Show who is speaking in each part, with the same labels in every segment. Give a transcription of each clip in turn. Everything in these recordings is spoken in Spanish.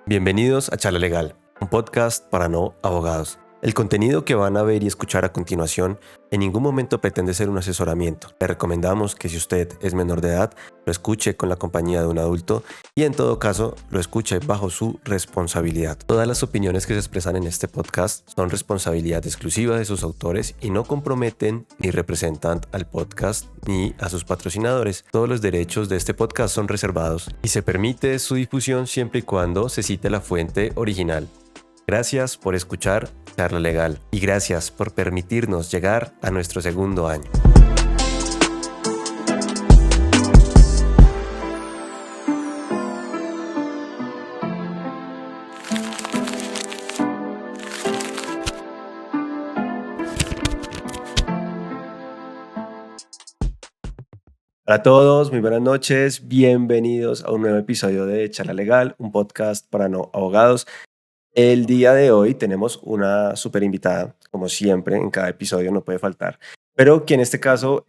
Speaker 1: Bienvenidos a Charla Legal, un podcast para no abogados. El contenido que van a ver y escuchar a continuación en ningún momento pretende ser un asesoramiento. Le recomendamos que si usted es menor de edad, lo escuche con la compañía de un adulto y en todo caso lo escuche bajo su responsabilidad. Todas las opiniones que se expresan en este podcast son responsabilidad exclusiva de sus autores y no comprometen ni representan al podcast ni a sus patrocinadores. Todos los derechos de este podcast son reservados y se permite su difusión siempre y cuando se cite la fuente original. Gracias por escuchar Charla Legal y gracias por permitirnos llegar a nuestro segundo año. Hola a todos, muy buenas noches, bienvenidos a un nuevo episodio de Charla Legal, un podcast para no abogados. El día de hoy tenemos una súper invitada, como siempre, en cada episodio no puede faltar, pero que en este caso,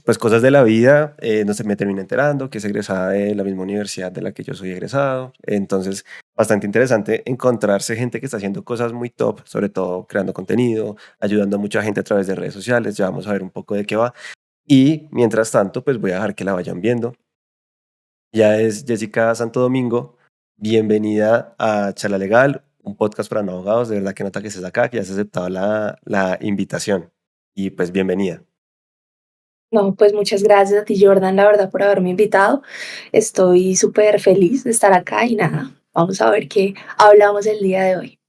Speaker 1: pues cosas de la vida, no se me termina enterando, que es egresada de la misma universidad de la que yo soy egresado, entonces bastante interesante encontrarse gente que está haciendo cosas muy top, sobre todo creando contenido, ayudando a mucha gente a través de redes sociales, ya vamos a ver un poco de qué va, y mientras tanto, pues voy a dejar que la vayan viendo. Ya es Jessica Santo Domingo. Bienvenida a Charla Legal, un podcast para no abogados. De verdad que nota que estés acá, que has aceptado la invitación. Y pues bienvenida.
Speaker 2: No, pues muchas gracias a ti, Jordan, la verdad, por haberme invitado. Estoy súper feliz de estar acá y nada, vamos a ver qué hablamos el día de hoy.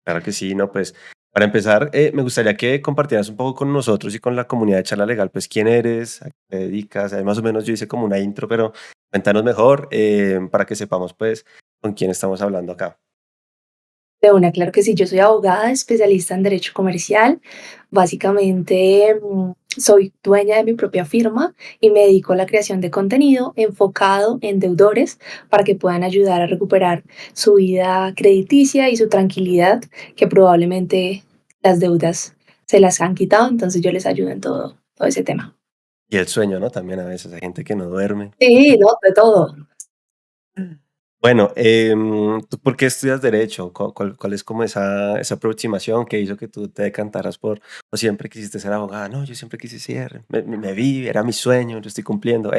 Speaker 1: Claro que sí, no, pues para empezar, me gustaría que compartieras un poco con nosotros y con la comunidad de Charla Legal, pues quién eres, a qué te dedicas. Más o menos yo hice como una intro, pero cuéntanos mejor para que sepamos pues con quién estamos hablando acá.
Speaker 2: De una, claro que sí, yo soy abogada, especialista en derecho comercial. Básicamente, soy dueña de mi propia firma y me dedico a la creación de contenido enfocado en deudores para que puedan ayudar a recuperar su vida crediticia y su tranquilidad, que probablemente las deudas se las han quitado, entonces yo les ayudo en todo ese tema.
Speaker 1: Y el sueño, ¿no? También a veces hay gente que no duerme.
Speaker 2: Sí, no, de todo.
Speaker 1: Bueno, ¿tú por qué estudias derecho? ¿Cuál es como esa aproximación que hizo que tú te decantaras por, o siempre quisiste ser abogada? No, yo siempre quise ser, me vi, era mi sueño, lo estoy cumpliendo.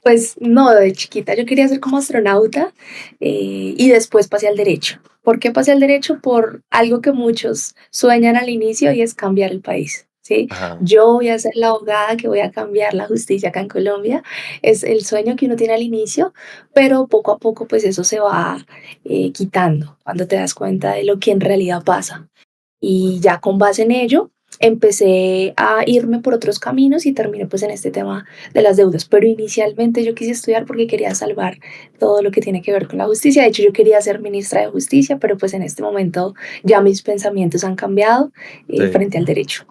Speaker 2: Pues no, de chiquita yo quería ser como astronauta y después pasé al derecho. ¿Por qué pasé al derecho? Por algo que muchos sueñan al inicio y es cambiar el país. ¿Sí?
Speaker 1: Ajá.
Speaker 2: Yo voy a ser la abogada que voy a cambiar la justicia acá en Colombia. Es el sueño que uno tiene al inicio, pero poco a poco pues eso se va quitando cuando te das cuenta de lo que en realidad pasa. Y ya con base en ello, empecé a irme por otros caminos y terminé pues en este tema de las deudas. Pero inicialmente yo quise estudiar porque quería salvar todo lo que tiene que ver con la justicia. De hecho, yo quería ser ministra de justicia, pero pues en este momento ya mis pensamientos han cambiado
Speaker 1: Sí.
Speaker 2: frente al derecho.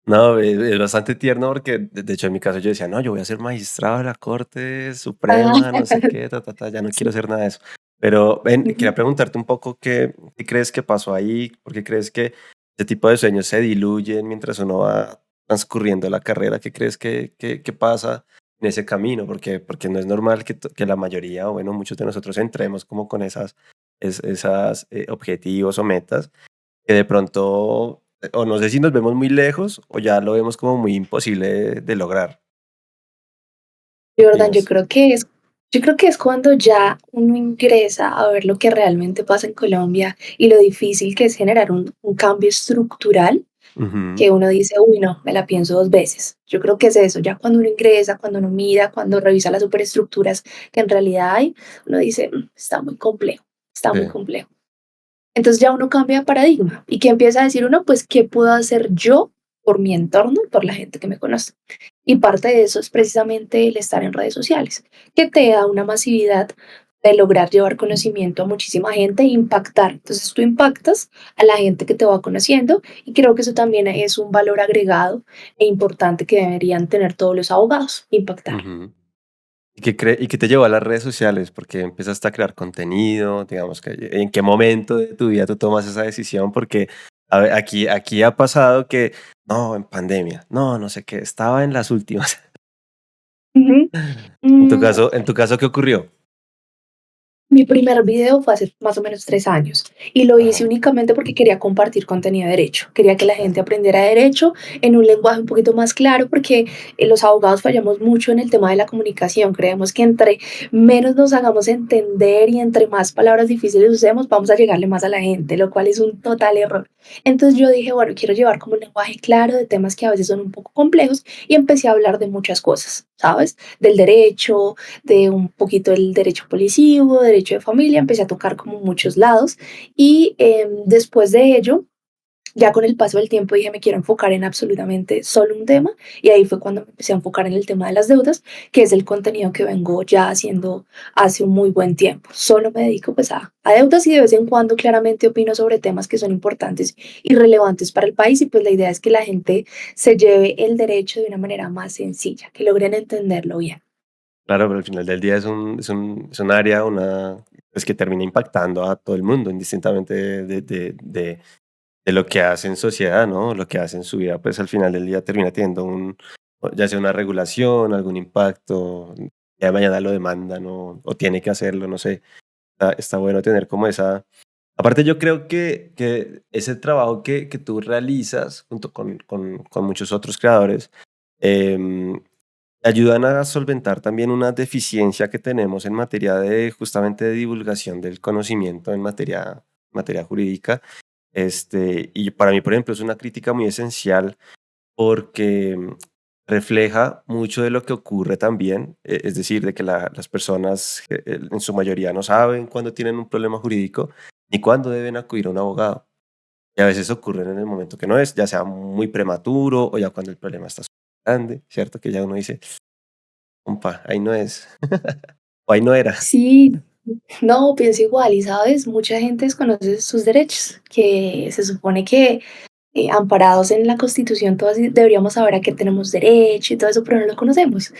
Speaker 1: No, es bastante tierno porque de hecho en mi caso yo decía, no, yo voy a ser magistrado de la Corte
Speaker 2: Ah,
Speaker 1: Suprema, no sé qué, ya no quiero
Speaker 2: sí.
Speaker 1: hacer nada de eso. Pero ven,
Speaker 2: Ujú.
Speaker 1: quería preguntarte un poco qué crees que pasó ahí, porque crees que ese tipo de sueños se diluyen mientras uno va transcurriendo la carrera, ¿qué crees que pasa en ese camino? Porque no es normal que la mayoría, o bueno, muchos de nosotros entremos como con esas objetivos o metas que de pronto, o no sé si nos vemos muy lejos o ya lo vemos como muy imposible de lograr. ¿Qué
Speaker 2: Jordan,
Speaker 1: opinas?
Speaker 2: yo creo que es cuando ya uno ingresa a ver lo que realmente pasa en Colombia y lo difícil que es generar un cambio estructural
Speaker 1: Ujú.
Speaker 2: que uno dice, uy, no, me la pienso dos veces. Yo creo que es eso, ya cuando uno ingresa, cuando uno mira, cuando revisa las superestructuras que en realidad hay, uno dice, está muy complejo, está muy
Speaker 1: Sí.
Speaker 2: complejo". Entonces ya uno cambia de paradigma y que empieza a decir uno, pues, ¿qué puedo hacer yo por mi entorno y por la gente que me conoce? Y parte de eso es precisamente el estar en redes sociales, que te da una masividad de lograr llevar conocimiento a muchísima gente e impactar. Entonces tú impactas a la gente que te va conociendo y creo que eso también es un valor agregado e importante que deberían tener todos los abogados, impactar.
Speaker 1: Ujú. ¿Y qué te llevó a las redes sociales? Porque empezaste a crear contenido, digamos que ¿en qué momento de tu vida tú tomas esa decisión? Porque a ver, aquí ha pasado que, no, en pandemia, no, no sé qué, estaba en las últimas.
Speaker 2: Ujú.
Speaker 1: En tu
Speaker 2: Mm,
Speaker 1: caso, ¿qué ocurrió?
Speaker 2: Mi primer video fue hace más o menos 3 años y lo hice
Speaker 1: Ajá,
Speaker 2: únicamente porque quería compartir contenido de derecho. Quería que la
Speaker 1: claro.
Speaker 2: gente aprendiera derecho en un lenguaje un poquito más claro porque, los abogados fallamos mucho en el tema de la comunicación. Creemos que entre menos nos hagamos entender y entre más palabras difíciles usemos, vamos a llegarle más a la gente, lo cual es un total error. Entonces yo dije: "Bueno, quiero llevar como un lenguaje claro de temas que a veces son un poco complejos", y empecé a hablar de muchas cosas, ¿sabes? Del derecho, de un poquito el derecho policivo, derecho de familia, empecé a tocar como muchos lados y después de ello, ya con el paso del tiempo dije, me quiero enfocar en absolutamente solo un tema y ahí fue cuando me empecé a enfocar en el tema de las deudas, que es el contenido que vengo ya haciendo hace un muy buen tiempo. Solo me dedico pues a deudas y de vez en cuando claramente opino sobre temas que son importantes y relevantes para el país y pues la idea es que la gente se lleve el derecho de una manera más sencilla, que logren entenderlo bien.
Speaker 1: Claro, pero al final del día es un área, pues que termina impactando a todo el mundo, indistintamente de lo que hace en sociedad, ¿no? Lo que hace en su vida, pues al final del día termina teniendo ya sea una regulación, algún impacto, ya mañana lo demandan o tiene que hacerlo, no sé. Está bueno tener como esa. Aparte, yo creo que ese trabajo que tú realizas junto con muchos otros creadores, em, ayudan a solventar también una deficiencia que tenemos en materia de justamente de divulgación del conocimiento en materia jurídica. Y para mí, por ejemplo, es una crítica muy esencial porque refleja mucho de lo que ocurre también, es decir, de que las personas en su mayoría no saben cuándo tienen un problema jurídico ni cuándo deben acudir a un abogado. Y a veces ocurren en el momento que no es, ya sea muy prematuro o ya cuando el problema está súper grande, ¿cierto? Que ya uno dice, compa, ahí no es, o ahí no era.
Speaker 2: Sí, no, pienso igual y sabes, mucha gente desconoce sus derechos, que se supone que amparados en la Constitución, todos deberíamos saber a qué tenemos derecho y todo eso, pero no lo conocemos.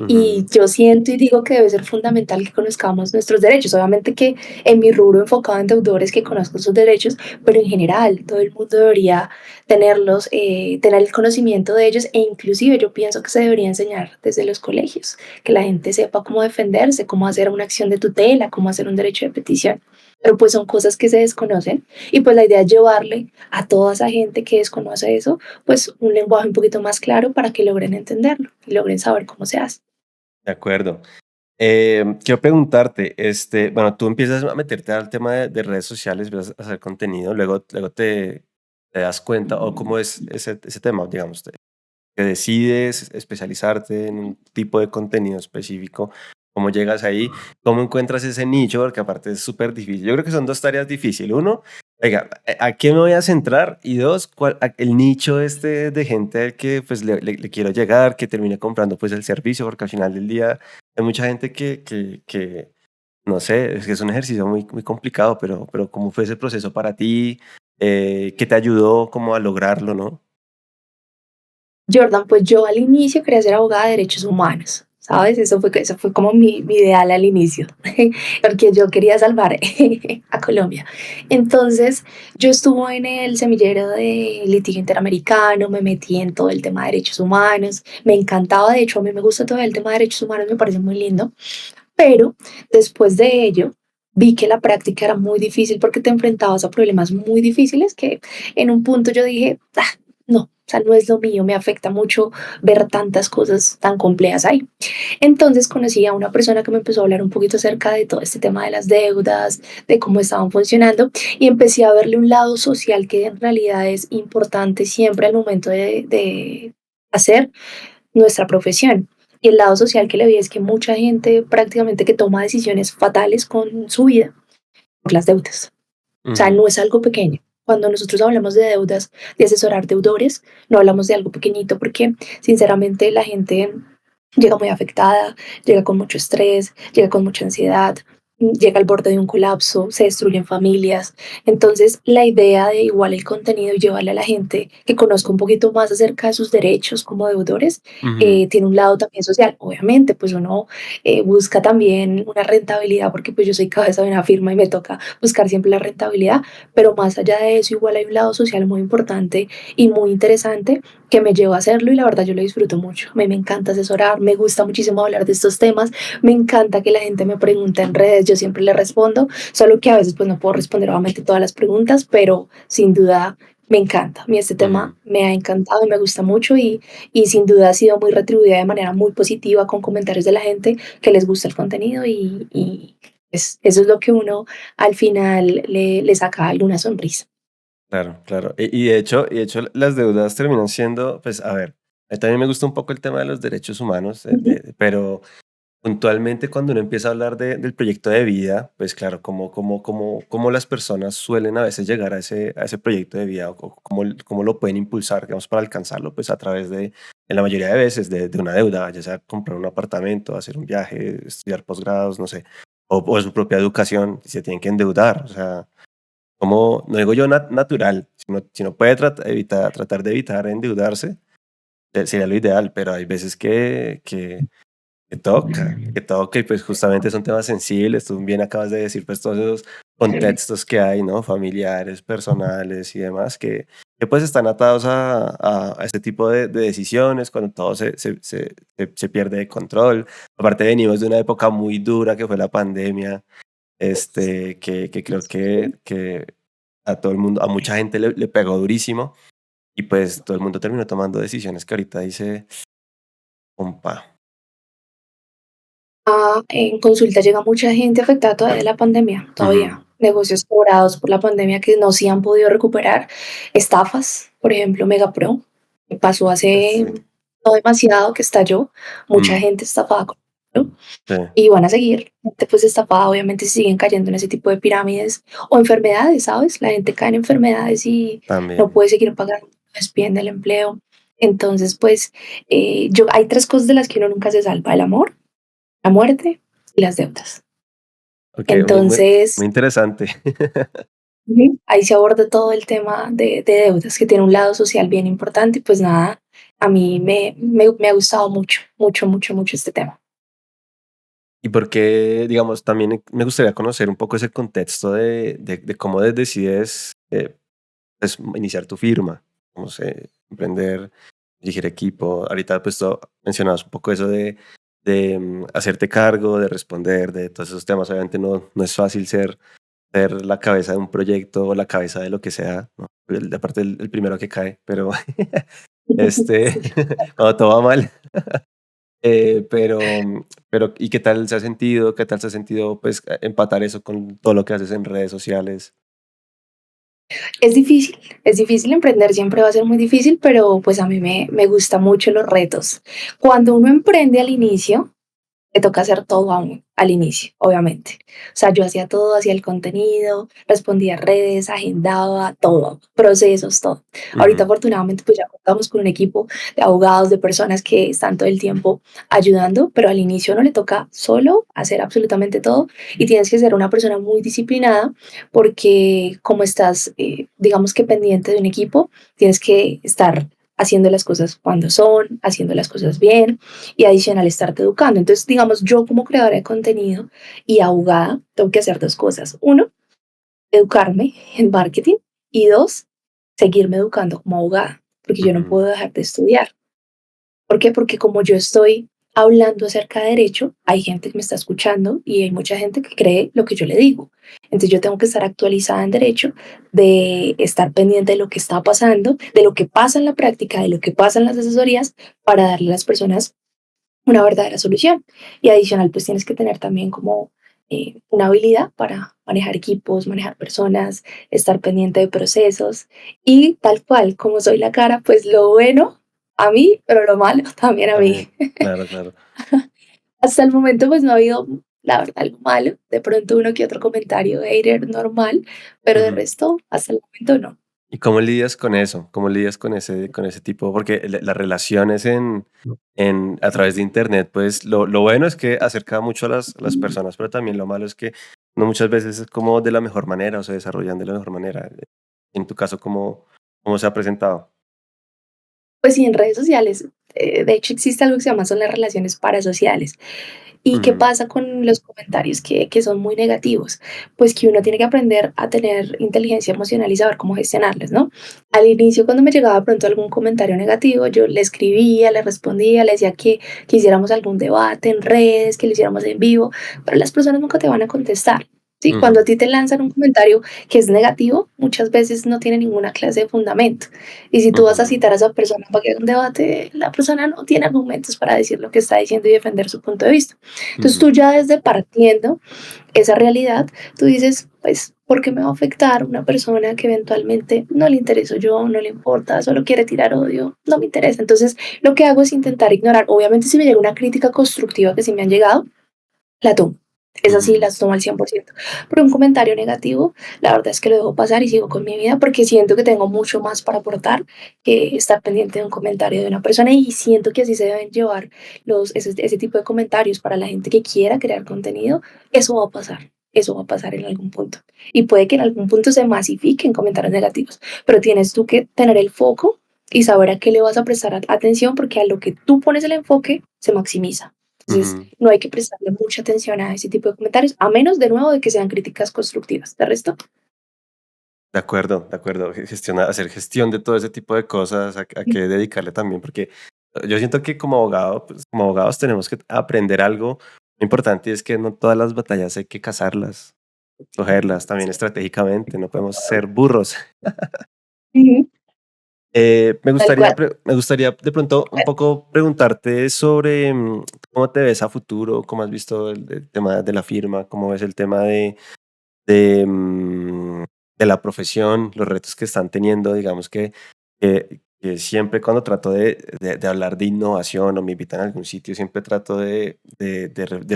Speaker 2: Y
Speaker 1: Ujú.
Speaker 2: yo siento y digo que debe ser fundamental que conozcamos nuestros derechos. Obviamente que en mi rubro enfocado en deudores que conozcan sus derechos, pero en general todo el mundo debería tenerlos, tener el conocimiento de ellos e inclusive yo pienso que se debería enseñar desde los colegios, que la gente sepa cómo defenderse, cómo hacer una acción de tutela, cómo hacer un derecho de petición. Pero pues son cosas que se desconocen y pues la idea es llevarle a toda esa gente que desconoce eso, pues un lenguaje un poquito más claro para que logren entenderlo y logren saber cómo se hace.
Speaker 1: De acuerdo. Quiero preguntarte, bueno, tú empiezas a meterte al tema de redes sociales, empiezas a hacer contenido, luego te das cuenta, o cómo es ese tema, digamos, que decides especializarte en un tipo de contenido específico, cómo llegas ahí, cómo encuentras ese nicho, porque aparte es súper difícil. Yo creo que son dos tareas difíciles. Uno, oiga, ¿a qué me voy a centrar? Y dos, el nicho de gente al que pues le quiero llegar, que termine comprando pues el servicio, porque al final del día hay mucha gente que no sé, es que es un ejercicio muy, muy complicado, pero ¿cómo fue ese proceso para ti? ¿Qué te ayudó como a lograrlo, no?
Speaker 2: Jordan, pues yo al inicio quería ser abogada de derechos humanos, ¿sabes? Eso fue como mi ideal al inicio, porque yo quería salvar a Colombia. Entonces, yo estuve en el semillero de litigio interamericano, me metí en todo el tema de derechos humanos, me encantaba, de hecho, a mí me gusta todo el tema de derechos humanos, me parece muy lindo, pero después de ello vi que la práctica era muy difícil porque te enfrentabas a problemas muy difíciles que en un punto yo dije, "Ah, no, o sea, no es lo mío, me afecta mucho ver tantas cosas tan complejas ahí". Entonces conocí a una persona que me empezó a hablar un poquito acerca de todo este tema de las deudas, de cómo estaban funcionando y empecé a verle un lado social que en realidad es importante siempre al momento de hacer nuestra profesión. Y el lado social que le vi es que mucha gente prácticamente que toma decisiones fatales con su vida por las deudas. O sea,
Speaker 1: Ujú,
Speaker 2: no es algo pequeño. Cuando nosotros hablamos de deudas, de asesorar deudores, no hablamos de algo pequeñito porque sinceramente la gente llega muy afectada, llega con mucho estrés, llega con mucha ansiedad, llega al borde de un colapso, se destruyen familias. Entonces, la idea de igual el contenido y llevarle a la gente que conozca un poquito más acerca de sus derechos como deudores,
Speaker 1: ujú.
Speaker 2: tiene un lado también social. Obviamente, pues uno busca también una rentabilidad porque pues yo soy cabeza de una firma y me toca buscar siempre la rentabilidad, pero más allá de eso, igual hay un lado social muy importante y muy interesante que me llevó a hacerlo y la verdad yo lo disfruto mucho. A mí me encanta asesorar, me gusta muchísimo hablar de estos temas, me encanta que la gente me pregunte en redes, yo siempre le respondo, solo que a veces pues no puedo responder obviamente todas las preguntas, pero sin duda me encanta. A mí este tema
Speaker 1: Ujú.
Speaker 2: me ha encantado y me gusta mucho y sin duda ha sido muy retribuida de manera muy positiva con comentarios de la gente que les gusta el contenido eso es lo que uno al final le saca alguna sonrisa.
Speaker 1: Claro, claro. Y de hecho las deudas terminan siendo, pues, a ver, a mí también me gusta un poco el tema de los derechos humanos,
Speaker 2: Ujú.
Speaker 1: pero puntualmente cuando uno empieza a hablar del proyecto de vida, pues claro, cómo las personas suelen a veces llegar a ese proyecto de vida o cómo lo pueden impulsar, digamos, para alcanzarlo, pues a través en la mayoría de veces, de una deuda, ya sea comprar un apartamento, hacer un viaje, estudiar posgrados, no sé, o su propia educación, se tienen que endeudar, o sea, como, no digo yo natural, si no puede tratar de evitar endeudarse, sería lo ideal, pero hay veces que toca, y pues justamente son temas sensibles, tú bien acabas de decir pues todos esos
Speaker 2: Sí.
Speaker 1: contextos que hay, ¿no? Familiares, personales y demás, que pues están atados a este tipo de decisiones cuando todo se pierde de control. Aparte venimos de una época muy dura que fue la pandemia, que creo que a todo el mundo, a mucha gente le pegó durísimo y pues todo el mundo terminó tomando decisiones que ahorita dice, compa.
Speaker 2: En consulta llega mucha gente afectada todavía de la pandemia,
Speaker 1: Ujú.
Speaker 2: todavía. Negocios quebrados por la pandemia que no se han podido recuperar. Estafas, por ejemplo, Megapro, que pasó hace
Speaker 1: Sí.
Speaker 2: no demasiado que estalló. Mucha
Speaker 1: Mm,
Speaker 2: gente estafada con Megapro
Speaker 1: sí,
Speaker 2: y van a seguir. Gente pues estafada, obviamente si siguen cayendo en ese tipo de pirámides o enfermedades, ¿sabes? La gente cae en enfermedades y no
Speaker 1: también.
Speaker 2: puede seguir pagando, despiden del empleo. Entonces, pues, hay tres cosas de las que uno nunca se salva: el amor, la muerte y las deudas.
Speaker 1: Ok, muy
Speaker 2: Entonces,
Speaker 1: interesante.
Speaker 2: ahí se aborda todo el tema de deudas, que tiene un lado social bien importante, y pues nada, a mí me ha gustado mucho, mucho, mucho, mucho este tema.
Speaker 1: Y porque, digamos, también me gustaría conocer un poco ese contexto de cómo decides pues, iniciar tu firma, cómo se emprender, dirigir equipo. Ahorita pues tú mencionabas un poco eso de hacerte cargo, de responder, de todos esos temas. Obviamente no es fácil ser la cabeza de un proyecto o la cabeza de lo que sea, ¿no? Aparte el primero que cae, pero este,
Speaker 2: Sí.
Speaker 1: cuando todo va mal. Pero, ¿y qué tal se ha sentido? ¿Qué tal se ha sentido, pues, empatar eso con todo lo que haces en redes sociales?
Speaker 2: Es difícil emprender, siempre va a ser muy difícil, pero pues a mí me gustan mucho los retos. Cuando uno emprende al inicio, te toca hacer todo aún al inicio, obviamente. O sea, yo hacía todo, hacía el contenido, respondía a redes, agendaba todo, procesos, todo. Ahorita
Speaker 1: Ujú,
Speaker 2: afortunadamente pues ya contamos con un equipo de abogados, de personas que están todo el tiempo ayudando, pero al inicio no le toca solo hacer absolutamente todo y tienes que ser una persona muy disciplinada porque como estás, digamos que pendiente de un equipo, tienes que estar haciendo las cosas cuando son, haciendo las cosas bien, y adicional estarte educando. Entonces, digamos, yo como creadora de contenido y abogada tengo que hacer dos cosas. Uno, educarme en marketing y dos, seguirme educando como abogada, porque yo no
Speaker 1: ujú.
Speaker 2: puedo dejar de estudiar. ¿Por qué? Porque como yo estoy hablando acerca de derecho, hay gente que me está escuchando y hay mucha gente que cree lo que yo le digo. Entonces yo tengo que estar actualizada en derecho, de estar pendiente de lo que está pasando, de lo que pasa en la práctica, de lo que pasa en las asesorías, para darle a las personas una verdadera solución. Y adicional, pues tienes que tener también como una habilidad para manejar equipos, manejar personas, estar pendiente de procesos y tal cual, como soy la cara, pues lo bueno a mí, pero lo malo también a mí.
Speaker 1: También, claro, claro.
Speaker 2: Hasta el momento, pues no ha habido, la verdad, algo malo. De pronto uno que otro comentario hater normal, pero de
Speaker 1: Ujú.
Speaker 2: resto, hasta el momento no.
Speaker 1: ¿Y cómo lidias con eso? ¿Cómo lidias con ese tipo? Porque las relaciones a través de internet, pues lo bueno es que acerca mucho a las personas, pero también lo malo es que no muchas veces es como de la mejor manera o se desarrollan de la mejor manera. En tu caso, ¿cómo se ha presentado?
Speaker 2: Pues sí, en redes sociales, de hecho existe algo que se llama son las relaciones parasociales. ¿Y qué
Speaker 1: Ujú,
Speaker 2: pasa con los comentarios que son muy negativos? Pues que uno tiene que aprender a tener inteligencia emocional y saber cómo gestionarlos, ¿no? Al inicio, cuando me llegaba pronto algún comentario negativo, yo le escribía, le respondía, le decía que hiciéramos algún debate en redes, que lo hiciéramos en vivo, pero las personas nunca te van a contestar. Sí, cuando a
Speaker 1: ujú,
Speaker 2: ti te lanzan un comentario que es negativo, muchas veces no tiene ninguna clase de fundamento. Y si tú vas a
Speaker 1: ujú,
Speaker 2: citar a esa persona para que haga un debate, la persona no tiene argumentos para decir lo que está diciendo y defender su punto de vista. Entonces tú
Speaker 1: ujú,
Speaker 2: ya desde partiendo esa realidad, tú dices, pues, ¿por qué me va a afectar una persona que eventualmente no le intereso yo, no le importa, solo quiere tirar odio? No me interesa. Entonces lo que hago es intentar ignorar. Obviamente si me llega una crítica constructiva que sí me han llegado, la tomo. Esas sí
Speaker 1: ujú.
Speaker 2: las tomo al 100%. Pero un comentario negativo, la verdad es que lo dejo pasar y sigo con mi vida porque siento que tengo mucho más para aportar que estar pendiente de un comentario de una persona y siento que así se deben llevar ese tipo de comentarios para la gente que quiera crear contenido. Eso va a pasar. Eso va a pasar en algún punto. Y puede que en algún punto se masifiquen comentarios negativos, pero tienes tú que tener el foco y saber a qué le vas a prestar atención porque a lo que tú pones el enfoque se maximiza. Entonces,
Speaker 1: Ujú.
Speaker 2: no hay que prestarle mucha atención a ese tipo de comentarios, a menos de nuevo de que sean críticas constructivas. De resto,
Speaker 1: De acuerdo, de acuerdo. Hacer gestión de todo ese tipo de cosas, a qué dedicarle también, porque yo siento que como abogado, pues, como abogados tenemos que aprender algo importante y es que no todas las batallas hay que cazarlas, cogerlas también estratégicamente, no podemos ser burros.
Speaker 2: ujú, tal cual.
Speaker 1: Me gustaría de pronto un poco preguntarte sobre cómo te ves a futuro, cómo has visto el tema de la firma, cómo ves el tema de, mm, de la profesión, los retos que están teniendo, digamos que siempre cuando trato de hablar de innovación o me invitan a algún sitio, siempre trato de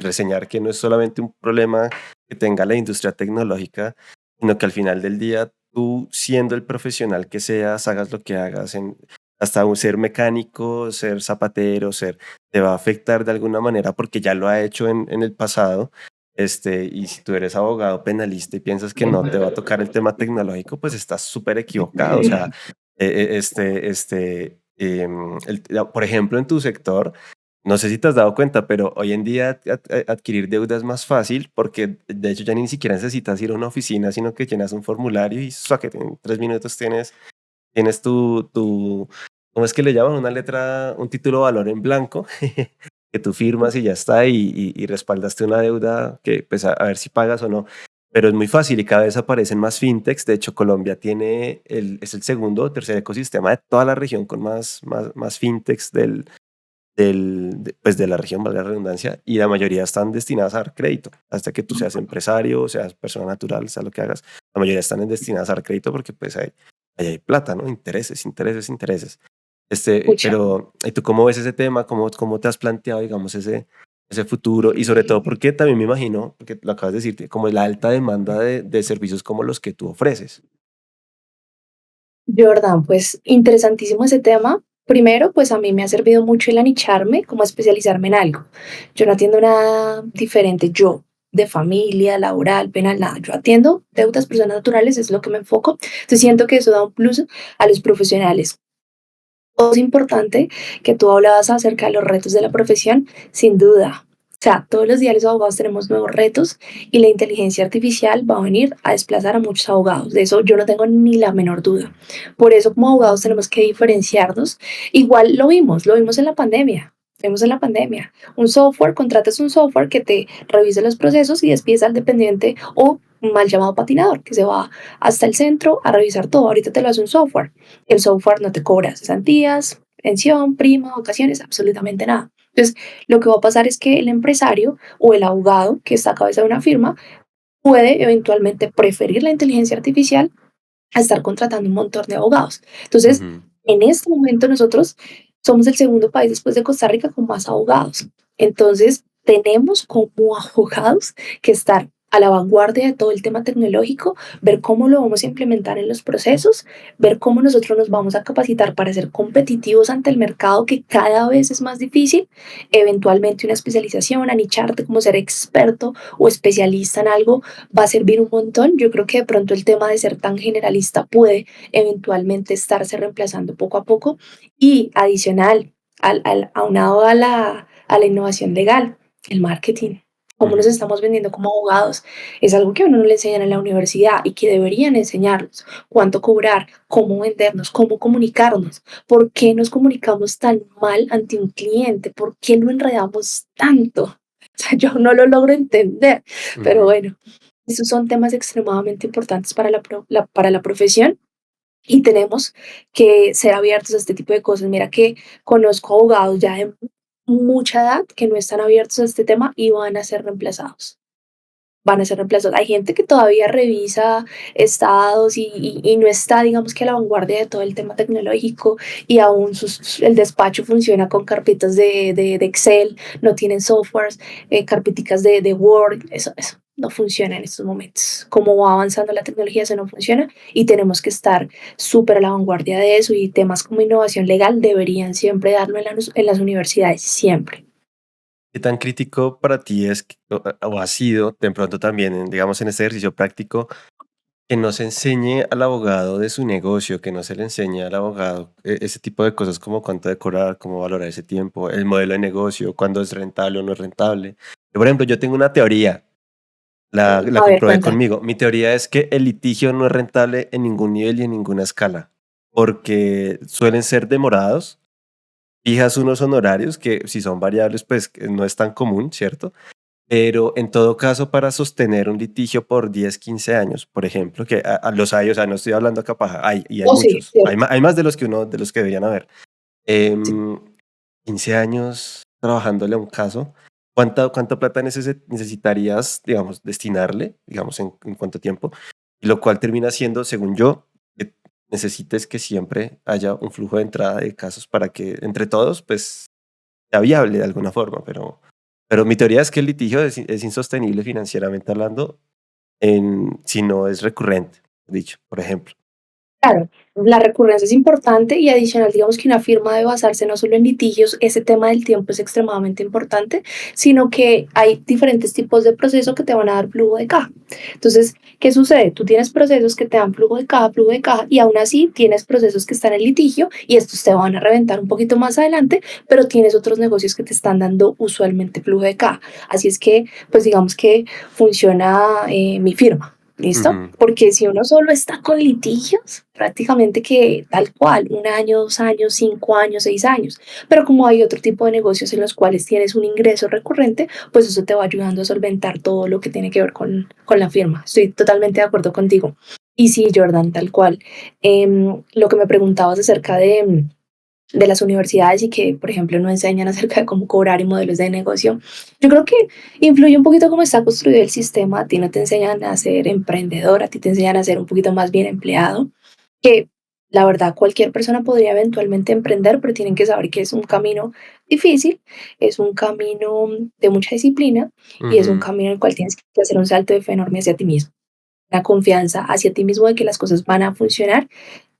Speaker 1: reseñar que no es solamente un problema que tenga la industria tecnológica, sino que al final del día tú siendo el profesional que seas, hagas lo que hagas, hasta ser mecánico, ser zapatero, te va a afectar de alguna manera porque ya lo ha hecho en el pasado y si tú eres abogado penalista y piensas que no te va a tocar el tema tecnológico, pues estás súper equivocado. O sea, por ejemplo, en tu sector, no sé si te has dado cuenta, pero hoy en día adquirir deuda es más fácil porque de hecho ya ni siquiera necesitas ir a una oficina, sino que llenas un formulario y que en 3 minutos tienes ¿cómo es que le llaman? Una letra, un título de valor en blanco que tú firmas y ya está y respaldaste una deuda que pues a ver si pagas o no. Pero es muy fácil y cada vez aparecen más fintechs. De hecho, Colombia es el segundo o tercer ecosistema de toda la región con más fintechs pues de la región, valga la redundancia, y la mayoría están destinadas a dar crédito. Hasta que tú seas empresario, seas persona natural, sea lo que hagas, la mayoría están destinadas a dar crédito porque pues ahí hay plata, ¿no? Intereses, intereses, intereses.
Speaker 2: Mucha.
Speaker 1: Pero, ¿y tú cómo ves ese tema? ¿Cómo te has planteado, digamos, ese futuro? Y sobre todo, porque también me imagino, porque lo acabas de decir, como la alta demanda de servicios como los que tú ofreces.
Speaker 2: Jordan, pues interesantísimo ese tema. Primero, pues a mí me ha servido mucho el anicharme, como especializarme en algo. Yo no atiendo nada diferente, yo, de familia, laboral, penal, nada. Yo atiendo deudas personas naturales, es lo que me enfoco. Entonces siento que eso da un plus a los profesionales. Es importante que tú hablabas acerca de los retos de la profesión, sin duda. O sea, todos los días los abogados tenemos nuevos retos y la inteligencia artificial va a venir a desplazar a muchos abogados. De eso yo no tengo ni la menor duda. Por eso como abogados tenemos que diferenciarnos. Igual lo vimos en la pandemia. Vimos en la pandemia. Un software, contratas un software que te revise los procesos y despides al dependiente o mal llamado patinador, que se va hasta el centro a revisar todo. Ahorita te lo hace un software. El software no te cobra cesantías, pensión, prima, vacaciones, absolutamente nada. Entonces, lo que va a pasar es que el empresario o el abogado que está a cabeza de una firma puede eventualmente preferir la inteligencia artificial a estar contratando un montón de abogados. Entonces,
Speaker 1: Ujú,
Speaker 2: en este momento nosotros somos el segundo país después de Costa Rica con más abogados. Entonces, tenemos como abogados que estar a la vanguardia de todo el tema tecnológico, ver cómo lo vamos a implementar en los procesos, ver cómo nosotros nos vamos a capacitar para ser competitivos ante el mercado que cada vez es más difícil, eventualmente una especialización, anicharte como ser experto o especialista en algo va a servir un montón. Yo creo que de pronto el tema de ser tan generalista puede eventualmente estarse reemplazando poco a poco y adicional, aunado a la innovación legal, el marketing. Cómo nos
Speaker 1: Ujú.
Speaker 2: estamos vendiendo como abogados es algo que a uno no le enseñan en la universidad y que deberían enseñarnos. Cuánto cobrar, cómo vendernos, cómo comunicarnos, por qué nos comunicamos tan mal ante un cliente, por qué lo enredamos tanto. O sea, yo no lo logro entender, pero
Speaker 1: Ujú.
Speaker 2: bueno, esos son temas extremadamente importantes para para la profesión y tenemos que ser abiertos a este tipo de cosas. Mira que conozco abogados ya de mucha edad que no están abiertos a este tema y van a ser reemplazados. Van a ser reemplazados. Hay gente que todavía revisa estados y no está, digamos que a la vanguardia de todo el tema tecnológico y aún el despacho funciona con carpetas de Excel, no tienen softwares, carpeticas de Word, eso no funciona en estos momentos. Como va avanzando la tecnología, eso no funciona y tenemos que estar súper a la vanguardia de eso y temas como innovación legal deberían siempre darlo en las universidades, siempre.
Speaker 1: ¿Qué tan crítico para ti es o ha sido de pronto también, digamos, en este ejercicio práctico, que no se enseñe al abogado de su negocio, que no se le enseñe al abogado ese tipo de cosas como cuánto decorar, cómo valorar ese tiempo, el modelo de negocio, cuándo es rentable o no es rentable? Por ejemplo, yo tengo una teoría, la
Speaker 2: A ver,
Speaker 1: comprobé
Speaker 2: cuéntame.
Speaker 1: conmigo. Mi teoría es que el litigio no es rentable en ningún nivel y en ninguna escala, porque suelen ser demorados, fijas unos honorarios que si son variables, pues que no es tan común, ¿cierto? Pero en todo caso, para sostener un litigio por 10 15 años, por ejemplo, que los hay, o sea, no estoy hablando acá paja, hay, y hay
Speaker 2: Oh, sí,
Speaker 1: muchos,
Speaker 2: cierto.
Speaker 1: hay más de los que de los que deberían haber.
Speaker 2: Sí.
Speaker 1: Em, 15 años trabajándole a un caso, ¿cuánta plata necesitarías, digamos, destinarle, digamos, en cuánto tiempo? Y lo cual termina siendo, según yo, que necesites que siempre haya un flujo de entrada de casos para que entre todos, pues, sea viable de alguna forma, pero mi teoría es que el litigio es insostenible financieramente hablando si no es recurrente, dicho, por ejemplo.
Speaker 2: Claro, la recurrencia es importante y adicional, digamos que una firma debe basarse no solo en litigios, ese tema del tiempo es extremadamente importante, sino que hay diferentes tipos de procesos que te van a dar flujo de caja. Entonces, ¿qué sucede? Tú tienes procesos que te dan flujo de caja y aún así tienes procesos que están en litigio y estos te van a reventar un poquito más adelante, pero tienes otros negocios que te están dando usualmente flujo de caja. Así es que, pues digamos que funciona mi firma. ¿Listo?
Speaker 1: Ujú.
Speaker 2: Porque si uno solo está con litigios, prácticamente que tal cual, un año, 2 años, 5 años, 6 años. Pero como hay otro tipo de negocios en los cuales tienes un ingreso recurrente, pues eso te va ayudando a solventar todo lo que tiene que ver con la firma. Estoy totalmente de acuerdo contigo. Y sí, Jordan, tal cual. Lo que me preguntabas acerca de las universidades y que, por ejemplo, no enseñan acerca de cómo cobrar y modelos de negocio. Yo creo que influye un poquito cómo está construido el sistema. A ti no te enseñan a ser emprendedor, a ti te enseñan a ser un poquito más bien empleado, que la verdad cualquier persona podría eventualmente emprender, pero tienen que saber que es un camino difícil, es un camino de mucha disciplina y es un
Speaker 1: Ujú.
Speaker 2: camino en el cual tienes que hacer un salto de fe enorme hacia ti mismo, la confianza hacia ti mismo de que las cosas van a funcionar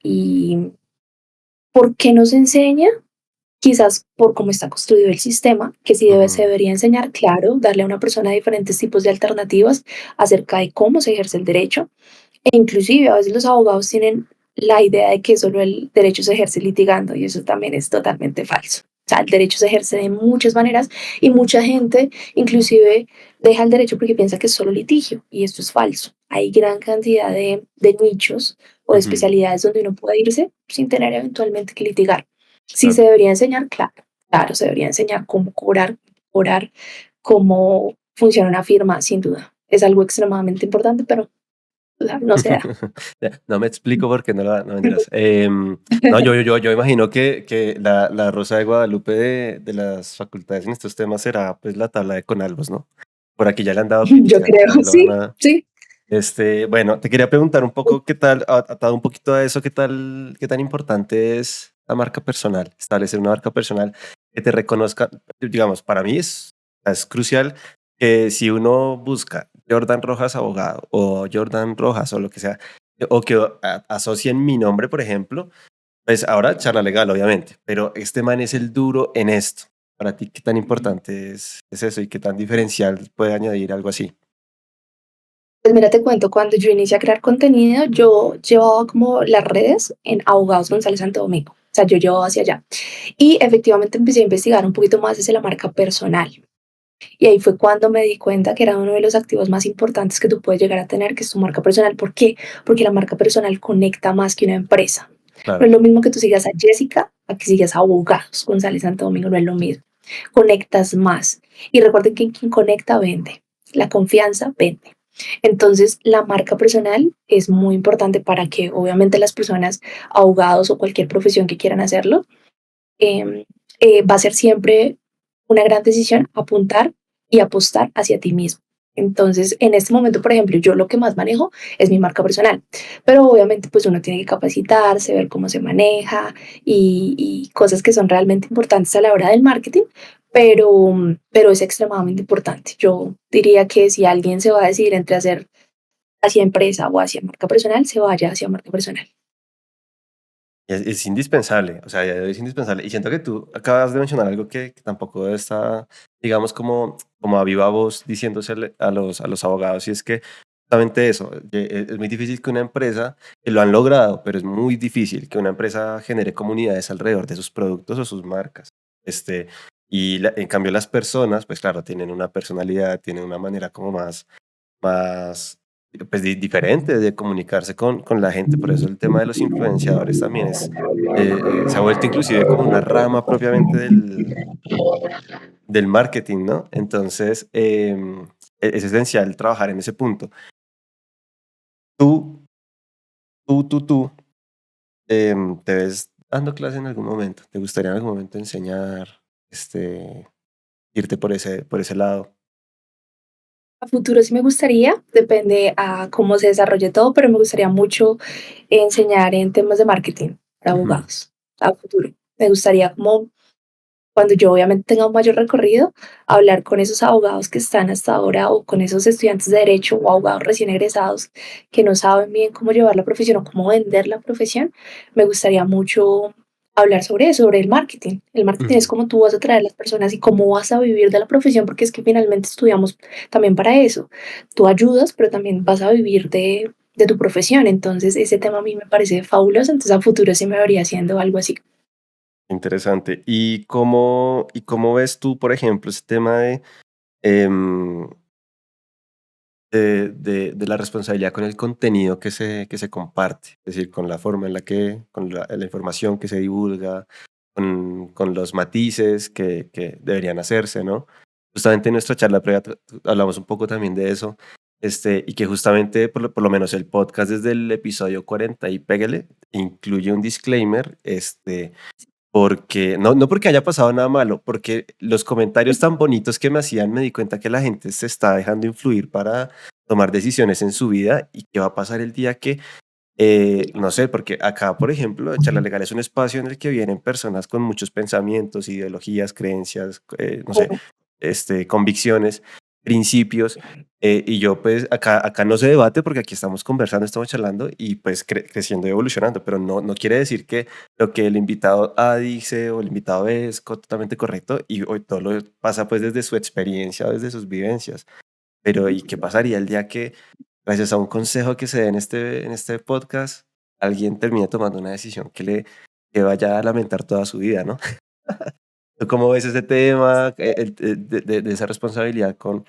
Speaker 2: y ¿por qué no se enseña? Quizás por cómo está construido el sistema, que sí se
Speaker 1: Ujú.
Speaker 2: debería enseñar, claro, darle a una persona diferentes tipos de alternativas acerca de cómo se ejerce el derecho. E inclusive a veces los abogados tienen la idea de que solo el derecho se ejerce litigando y eso también es totalmente falso. O sea, el derecho se ejerce de muchas maneras y mucha gente inclusive deja el derecho porque piensa que es solo litigio y esto es falso. Hay gran cantidad de nichos o de
Speaker 1: Ujú.
Speaker 2: especialidades donde uno puede irse sin tener eventualmente que litigar. Sí se
Speaker 1: Claro.
Speaker 2: debería enseñar, claro, claro, se debería enseñar cómo cobrar, cómo funciona una firma, sin duda. Es algo extremadamente importante, pero no se da.
Speaker 1: Ya, no me explico por qué no mentiras. No, yo imagino que la Rosa de Guadalupe de las facultades en estos temas será pues la tabla de Conalvos, ¿no? Por aquí ya le han dado
Speaker 2: Yo
Speaker 1: crítica,
Speaker 2: creo,
Speaker 1: ya lo van
Speaker 2: sí,
Speaker 1: a...
Speaker 2: sí.
Speaker 1: Bueno, te quería preguntar un poco qué tal, atado un poquito a eso, qué tan importante es la marca personal, establecer una marca personal que te reconozca, digamos, para mí es crucial que si uno busca Jordan Rojas abogado o Jordan Rojas o lo que sea, o que asocien mi nombre, por ejemplo, pues ahora charla legal, obviamente, pero este man es el duro en esto. Para ti, ¿qué tan importante es eso y qué tan diferencial puede añadir algo así?
Speaker 2: Pues mira, te cuento, cuando yo inicié a crear contenido, yo llevaba como las redes en Abogados González Santo Domingo. O sea, yo llevaba hacia allá. Y efectivamente empecé a investigar un poquito más desde la marca personal. Y ahí fue cuando me di cuenta que era uno de los activos más importantes que tú puedes llegar a tener, que es tu marca personal. ¿Por qué? Porque la marca personal conecta más que una empresa. No
Speaker 1: Claro.
Speaker 2: es lo mismo que tú sigas a Jessica a que sigas a Abogados González Santo Domingo, no es lo mismo. Conectas más. Y recuerden que quien conecta vende. La confianza vende. Entonces, la marca personal es muy importante para que obviamente las personas, abogados o cualquier profesión que quieran hacerlo, em, va a ser siempre una gran decisión apuntar y apostar hacia ti mismo. Entonces, en este momento, por ejemplo, yo lo que más manejo es mi marca personal, pero obviamente pues uno tiene que capacitarse, ver cómo se maneja y cosas que son realmente importantes a la hora del marketing, pero es extremadamente importante. Yo diría que si alguien se va a decidir entre hacer hacia empresa o hacia marca personal, se vaya hacia marca personal.
Speaker 1: Es indispensable, o sea, a día de hoy es indispensable. Y siento que tú acabas de mencionar algo que tampoco está, digamos, como a viva voz diciéndosele a los abogados, y es que justamente eso, es muy difícil que una empresa, que lo han logrado, pero es muy difícil que una empresa genere comunidades alrededor de sus productos o sus marcas. Este, en cambio las personas, pues claro, tienen una personalidad, tienen una manera como más pues, diferente de comunicarse con la gente. Por eso el tema de los influenciadores también se ha vuelto inclusive como una rama propiamente del marketing, ¿no? Entonces, es esencial trabajar en ese punto. Tú, tú, ¿te ves dando clase en algún momento? ¿Te gustaría en algún momento enseñar, este, irte por ese lado?
Speaker 2: A futuro sí me gustaría, depende a cómo se desarrolle todo, pero me gustaría mucho enseñar en temas de marketing para
Speaker 1: Ujú.
Speaker 2: abogados a futuro. Me gustaría como cuando yo obviamente tenga un mayor recorrido, hablar con esos abogados que están hasta ahora o con esos estudiantes de derecho o abogados recién egresados que no saben bien cómo llevar la profesión o cómo vender la profesión. Me gustaría mucho hablar sobre eso, sobre el marketing. El marketing es
Speaker 1: Ujú.
Speaker 2: cómo tú vas a atraer a las personas y cómo vas a vivir de la profesión, porque es que finalmente estudiamos también para eso. Tú ayudas, pero también vas a vivir de tu profesión. Entonces, ese tema a mí me parece fabuloso. Entonces, a futuro sí me vería haciendo algo así.
Speaker 1: Interesante. ¿Y cómo ves tú, por ejemplo, ese tema em, de la responsabilidad con el contenido que se comparte? Es decir, con la forma en la con la información que se divulga, con los matices que deberían hacerse, ¿no? Justamente en nuestra charla previa hablamos un poco también de eso, y que justamente, por lo menos el podcast desde el episodio 40 y pégale, incluye un disclaimer, porque no porque haya pasado nada malo, porque los comentarios tan bonitos que me hacían, me di cuenta que la gente se está dejando influir para tomar decisiones en su vida. Y qué va a pasar el día que, no sé, porque acá, por ejemplo, Charla Legal es un espacio en el que vienen personas con muchos pensamientos, ideologías, creencias, no sé, convicciones, principios. Y yo, pues, acá no se debate porque aquí estamos conversando, estamos charlando y pues creciendo y evolucionando, pero no quiere decir que lo que el invitado A dice o el invitado B es totalmente correcto, y hoy todo lo pasa pues desde su experiencia, desde sus vivencias. Pero ¿y qué pasaría el día que, gracias a un consejo que se dé en este podcast, alguien termine tomando una decisión que vaya a lamentar toda su vida, ¿no? ¿Tú cómo ves ese tema, de esa responsabilidad con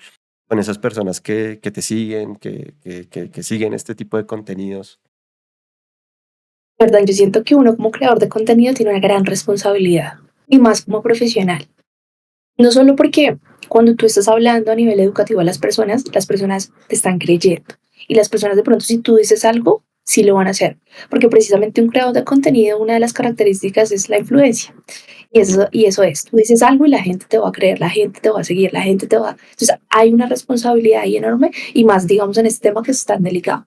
Speaker 1: esas personas que te siguen, que siguen este tipo de contenidos?
Speaker 2: ¿Verdad? Yo siento que uno como creador de contenido tiene una gran responsabilidad y más como profesional. No solo porque cuando tú estás hablando a nivel educativo a las personas te están creyendo y las personas de pronto si tú dices algo, sí lo van a hacer, porque precisamente un creador de contenido, una de las características es la influencia. Y eso es, tú dices algo y la gente te va a creer, la gente te va a seguir, la gente te va a... Entonces hay una responsabilidad ahí enorme y más, digamos, en este tema que es tan delicado.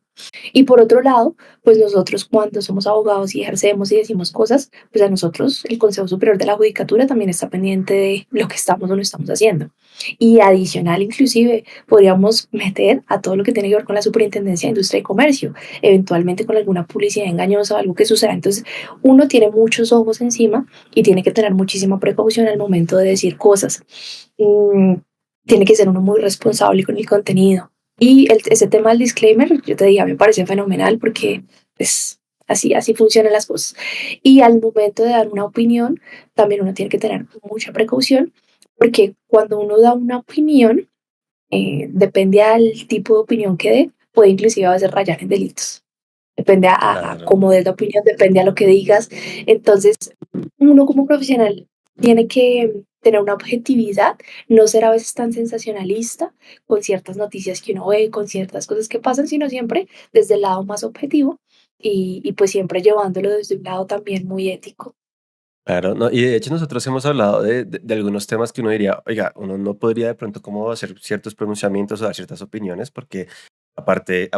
Speaker 2: Y por otro lado, pues nosotros cuando somos abogados y ejercemos y decimos cosas, pues a nosotros el Consejo Superior de la Judicatura también está pendiente de lo que estamos o no estamos haciendo. Y adicional, inclusive, podríamos meter a todo lo que tiene que ver con la Superintendencia de Industria y Comercio, eventualmente con alguna publicidad engañosa o algo que suceda. Entonces, uno tiene muchos ojos encima y tiene que tener muchísima precaución al momento de decir cosas. Mm, Tiene que ser uno muy responsable con el contenido. Y ese tema del disclaimer, yo te digo, me parece fenomenal porque pues, así funcionan las cosas. Y al momento de dar una opinión, también uno tiene que tener mucha precaución porque cuando uno da una opinión, depende al tipo de opinión que dé, puede inclusive a veces rayar en delitos. Depende a
Speaker 1: Claro.
Speaker 2: cómo des la opinión, depende a lo que digas. Entonces, uno como profesional tiene que tener una objetividad, no ser a veces tan sensacionalista con ciertas noticias que uno ve, con ciertas cosas que pasan, sino siempre desde el lado más objetivo y pues siempre llevándolo desde un lado también muy ético.
Speaker 1: Claro, no, y de hecho nosotros hemos hablado de algunos temas que uno diría, oiga, uno no podría de pronto como hacer ciertos pronunciamientos o dar ciertas opiniones porque aparte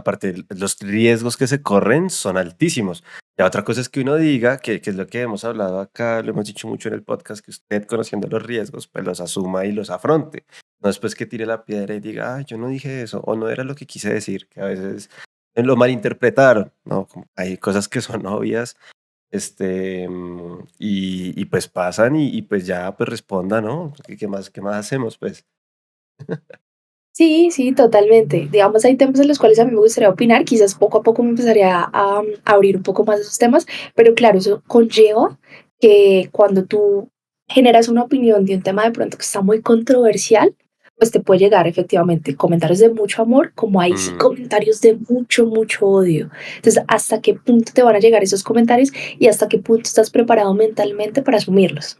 Speaker 1: los riesgos que se corren son altísimos. La otra cosa es que uno diga, que es lo que hemos hablado acá, lo hemos dicho mucho en el podcast, que usted conociendo los riesgos, pues los asuma y los afronte. No después que tire la piedra y diga, yo no dije eso, o no era lo que quise decir, que a veces lo malinterpretaron, ¿no? Como hay cosas que son obvias y pues pasan y pues ya pues responda, ¿no? Qué más hacemos? Pues
Speaker 2: Sí, sí, totalmente. Digamos, hay temas en los cuales a mí me gustaría opinar, quizás poco a poco me empezaría a abrir un poco más esos temas, pero claro, eso conlleva que cuando tú generas una opinión de un tema de pronto que está muy controversial, pues te puede llegar efectivamente comentarios de mucho amor, como ahí sí
Speaker 1: mm,
Speaker 2: comentarios de mucho, mucho odio. Entonces, ¿hasta qué punto te van a llegar esos comentarios y hasta qué punto estás preparado mentalmente para asumirlos?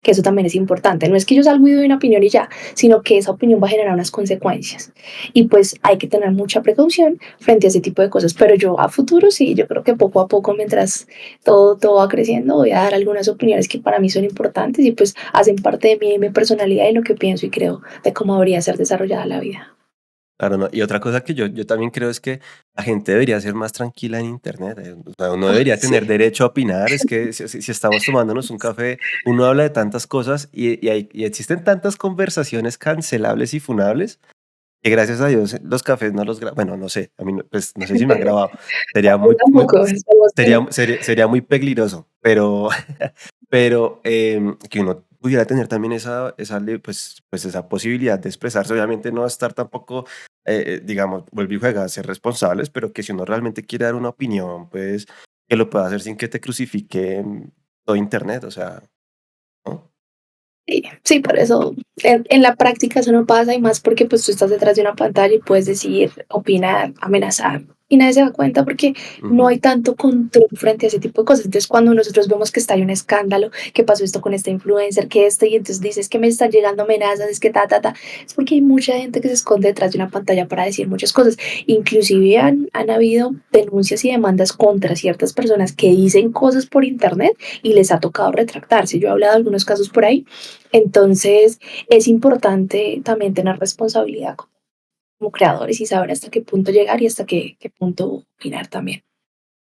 Speaker 2: Que eso también es importante. No es que yo salgo y doy una opinión y ya, sino que esa opinión va a generar unas consecuencias. Y pues hay que tener mucha precaución frente a ese tipo de cosas. Pero yo a futuro sí, yo creo que poco a poco, mientras todo va creciendo, voy a dar algunas opiniones que para mí son importantes y pues hacen parte de mi personalidad y lo que pienso y creo de cómo debería ser desarrollada la vida.
Speaker 1: claro, no. Y otra cosa que yo también creo es que la gente debería ser más tranquila en internet. O sea, uno
Speaker 2: Ay,
Speaker 1: debería
Speaker 2: sí.
Speaker 1: tener derecho a opinar. Es que si estamos tomándonos un café, uno habla de tantas cosas y existen tantas conversaciones cancelables y funables que gracias a Dios los cafés no los graban. Bueno, no sé, a mí pues no sé si me han grabado. Sería
Speaker 2: A mí
Speaker 1: muy,
Speaker 2: tampoco, esperemos que no.
Speaker 1: sería muy peligroso, pero pero, que uno pudiera tener también pues esa posibilidad de expresarse, obviamente no estar tampoco, digamos, vuelve y juega, ser responsables, pero que si uno realmente quiere dar una opinión, pues, que lo pueda hacer sin que te crucifiquen todo internet, o sea, ¿no?
Speaker 2: Sí, sí, por eso en la práctica eso no pasa y más porque pues tú estás detrás de una pantalla y puedes decir, opinar, amenazar y nadie se da cuenta porque no hay
Speaker 1: Ujú,
Speaker 2: tanto control frente a ese tipo de cosas. Entonces cuando nosotros vemos que está ahí un escándalo, que pasó esto con esta influencer, que este y entonces dices que me están llegando amenazas, es que es porque hay mucha gente que se esconde detrás de una pantalla para decir muchas cosas. Inclusive han habido denuncias y demandas contra ciertas personas que dicen cosas por internet y les ha tocado retractarse. Yo he hablado de algunos casos por ahí entonces, es importante también tener responsabilidad como creadores y saber hasta qué punto llegar y hasta qué punto opinar también.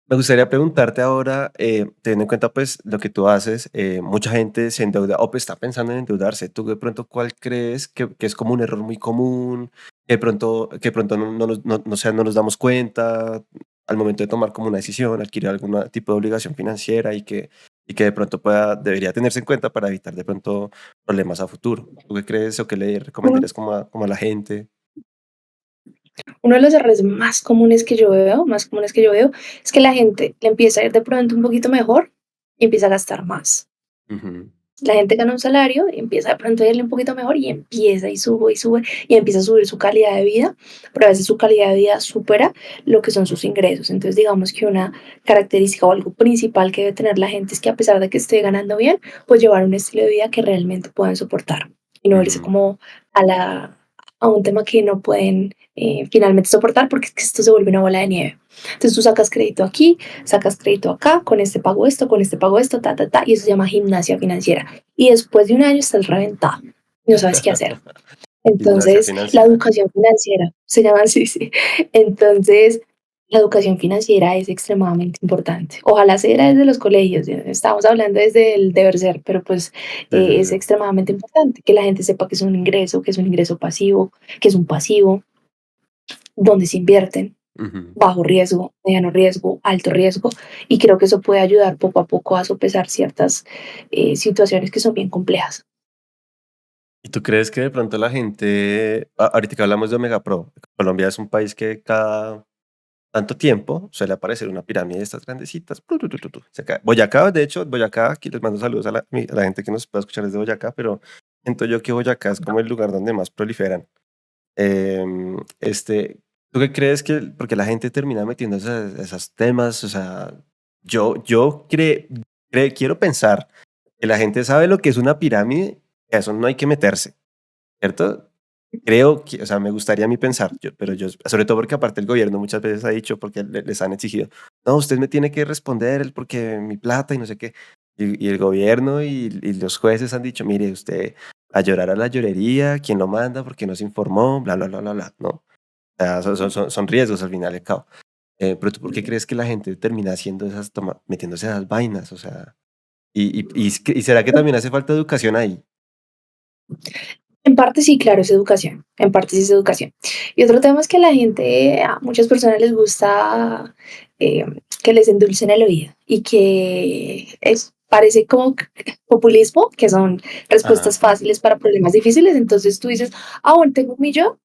Speaker 1: Me gustaría preguntarte ahora, teniendo en cuenta pues lo que tú haces, mucha gente se endeuda o pues está pensando en endeudarse. ¿Tú de pronto cuál crees que es como un error muy común? Que de pronto no nos damos cuenta al momento de tomar como una decisión, adquirir algún tipo de obligación financiera y que de pronto debería tenerse en cuenta para evitar de pronto problemas a futuro. ¿Tú qué crees o qué le
Speaker 2: Uno,
Speaker 1: recomendarías como a la gente?
Speaker 2: uno de los errores más comunes que yo veo, es que la gente le empieza a ir de pronto un poquito mejor y empieza a gastar más.
Speaker 1: Ujú,
Speaker 2: La gente gana un salario, y empieza de pronto a irle un poquito mejor y empieza y sube y empieza a subir su calidad de vida, pero a veces su calidad de vida supera lo que son sus ingresos. Entonces, digamos que una característica o algo principal que debe tener la gente es que a pesar de que esté ganando bien, pues llevar un estilo de vida que realmente puedan soportar y no irse
Speaker 1: ujú,
Speaker 2: como a un tema que no pueden finalmente soportar porque es que esto se vuelve una bola de nieve. Entonces tú sacas crédito aquí, sacas crédito acá, con este pago esto, con este pago esto, y eso se llama gimnasia financiera. Y después de un año estás reventado, no sabes qué hacer.
Speaker 1: Gimnasia
Speaker 2: Entonces, la
Speaker 1: financiera.
Speaker 2: educación financiera se llama así, sí. Entonces, La educación financiera es extremadamente importante. Ojalá sea desde los colegios, estamos hablando desde el deber ser, pero pues
Speaker 1: Sí, sí,
Speaker 2: es
Speaker 1: sí.
Speaker 2: extremadamente importante que la gente sepa que es un ingreso pasivo, que es un pasivo, donde se invierten,
Speaker 1: Ujú.
Speaker 2: bajo riesgo, mediano riesgo, alto riesgo, y creo que eso puede ayudar poco a poco a sopesar ciertas situaciones que son bien complejas.
Speaker 1: ¿Y tú crees que de pronto la gente, ahorita que hablamos de Omega Pro, Colombia es un país que cada tanto tiempo suele aparecer una pirámide de estas grandecitas? Boyacá, de hecho, Boyacá, aquí les mando saludos a a la gente que nos puede escuchar desde Boyacá, pero siento yo que Boyacá es como el lugar donde más proliferan. Este, ¿tú qué crees que, porque la gente termina metiendo esos temas? O sea, yo quiero pensar que la gente sabe lo que es una pirámide, que a eso no hay que meterse, ¿cierto? Creo que, o sea, me gustaría a mí pensar, pero yo, sobre todo porque aparte el gobierno muchas veces ha dicho, porque les han exigido, no, usted me tiene que responder porque mi plata y no sé qué. Y el gobierno y los jueces han dicho, mire, usted a llorar a la llorería, ¿quién lo manda? Porque no se informó, bla, bla, bla, bla, bla. No, o sea, son riesgos al final y al cabo. Pero tú, ¿por qué crees que la gente termina haciendo metiéndose a esas vainas? O sea, y será que también hace falta educación ahí?
Speaker 2: En parte sí, claro, es educación, en parte sí es educación. Y otro tema es que la gente, a muchas personas les gusta que les endulcen el oído y que parece como populismo, que son respuestas
Speaker 1: Ajá.
Speaker 2: fáciles para problemas difíciles. Entonces tú dices, ah, bueno, tengo 1 millón